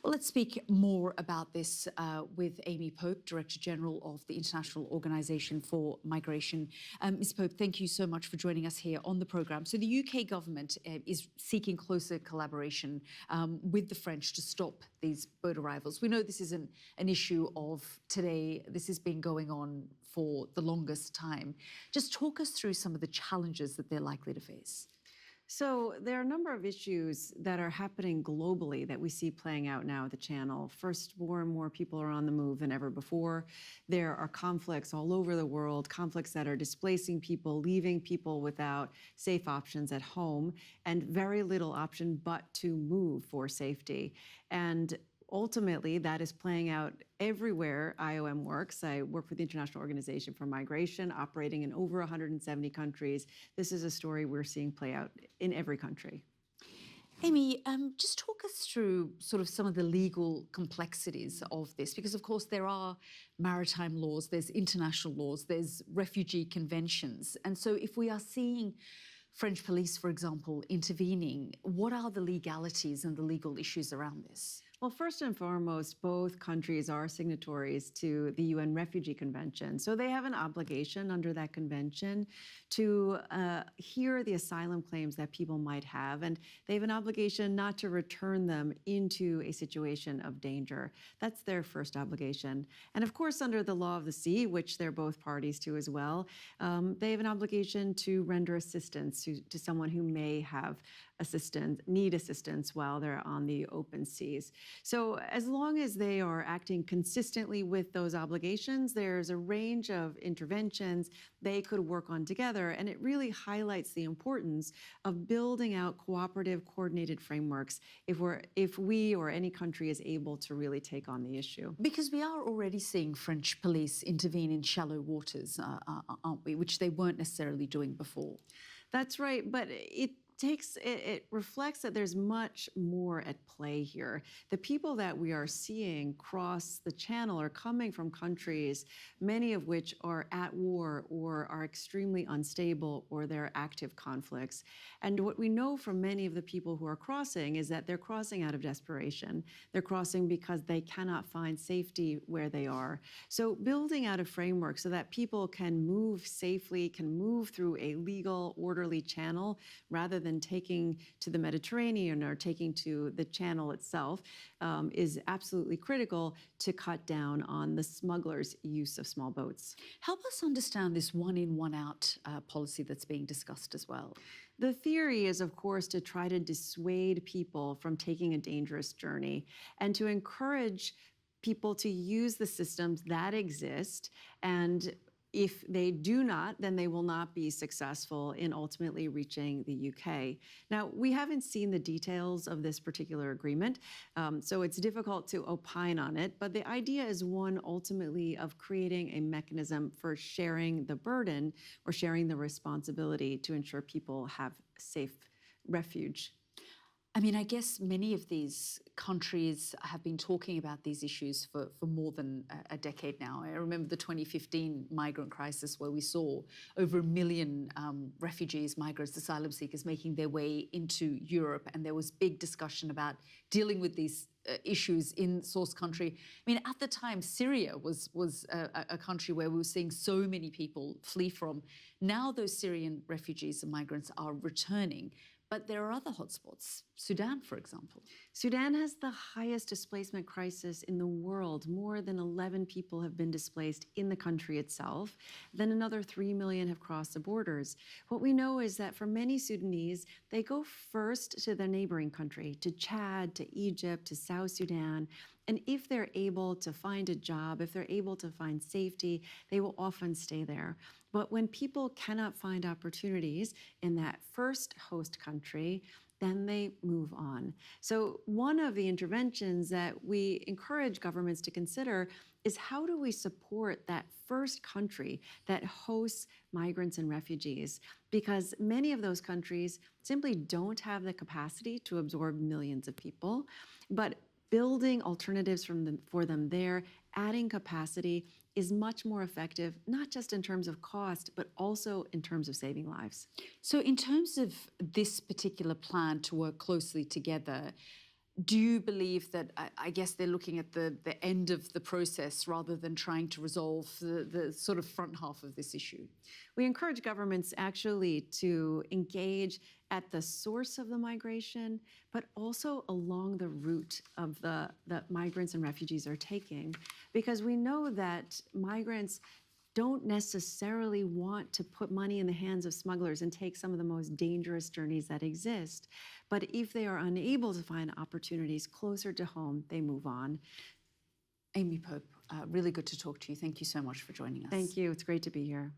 Well, let's speak more about this with Amy Pope, Director General of the International Organization for Migration. Ms. Pope, thank you so much for joining us here on the programme. So the UK government is seeking closer collaboration with the French to stop these boat arrivals. We know this isn't an issue of today. This has been going on for the longest time. Just talk us through some of the challenges that they're likely to face. So there are a number of issues that are happening globally that we see playing out now at the Channel. First, more and more people are on the move than ever before. There are conflicts all over the world, conflicts that are displacing people, leaving people without safe options at home, and very little option but to move for safety. And ultimately, that is playing out everywhere IOM works. I work for the International Organization for Migration, operating in over 170 countries. This is a story we're seeing play out in every country. Amy, just talk us through sort of some of the legal complexities of this, because of course there are maritime laws, there's international laws, there's refugee conventions. And so if we are seeing French police, for example, intervening, what are the legalities and the legal issues around this? Well, first and foremost, both countries are signatories to the UN Refugee Convention. So they have an obligation under that convention to hear the asylum claims that people might have. And they have an obligation not to return them into a situation of danger. That's their first obligation. And of course, under the law of the sea, which they're both parties to as well, they have an obligation to render assistance to someone who may have need assistance while they're on the open seas. So as long as they are acting consistently with those obligations, there's a range of interventions they could work on together. And it really highlights the importance of building out cooperative, coordinated frameworks if we or any country is able to really take on the issue. Because we are already seeing French police intervene in shallow waters, aren't we, which they weren't necessarily doing before. That's right, but it reflects that there's much more at play here. The people that we are seeing cross the Channel are coming from countries, many of which are at war or are extremely unstable or they're active conflicts. And what we know from many of the people who are crossing is that they're crossing out of desperation. They're crossing because they cannot find safety where they are. So building out a framework so that people can move safely, can move through a legal, orderly channel rather than taking to the Mediterranean or taking to the Channel itself is absolutely critical to cut down on the smugglers' use of small boats. Help us understand this one-in, one-out policy that's being discussed as well. The theory is, of course, to try to dissuade people from taking a dangerous journey and to encourage people to use the systems that exist, and if they do not, then they will not be successful in ultimately reaching the UK. Now, we haven't seen the details of this particular agreement, so it's difficult to opine on it, but the idea is one ultimately of creating a mechanism for sharing the burden or sharing the responsibility to ensure people have safe refuge. I mean, I guess many of these countries have been talking about these issues for more than a decade now. I remember the 2015 migrant crisis where we saw over 1 million refugees, migrants, asylum seekers making their way into Europe. And there was big discussion about dealing with these issues in source country. I mean, at the time, Syria was a country where we were seeing so many people flee from. Now those Syrian refugees and migrants are returning. But there are other hotspots, Sudan, for example. Sudan has the highest displacement crisis in the world. More than 11 people have been displaced in the country itself. Then another 3 million have crossed the borders. What we know is that for many Sudanese, they go first to their neighboring country, to Chad, to Egypt, to South Sudan. And if they're able to find a job, if they're able to find safety, they will often stay there. But when people cannot find opportunities in that first host country, then they move on. So one of the interventions that we encourage governments to consider is how do we support that first country that hosts migrants and refugees? Because many of those countries simply don't have the capacity to absorb millions of people, but building alternatives for them there, adding capacity is much more effective, not just in terms of cost, but also in terms of saving lives. So in terms of this particular plan to work closely together, Do you believe that, I guess they're looking at the end of the process rather than trying to resolve the sort of front half of this issue? We encourage governments actually to engage at the source of the migration, but also along the route of that migrants and refugees are taking, because we know that migrants don't necessarily want to put money in the hands of smugglers and take some of the most dangerous journeys that exist. But if they are unable to find opportunities closer to home, they move on. Amy Pope, really good to talk to you. Thank you so much for joining us. Thank you. It's great to be here.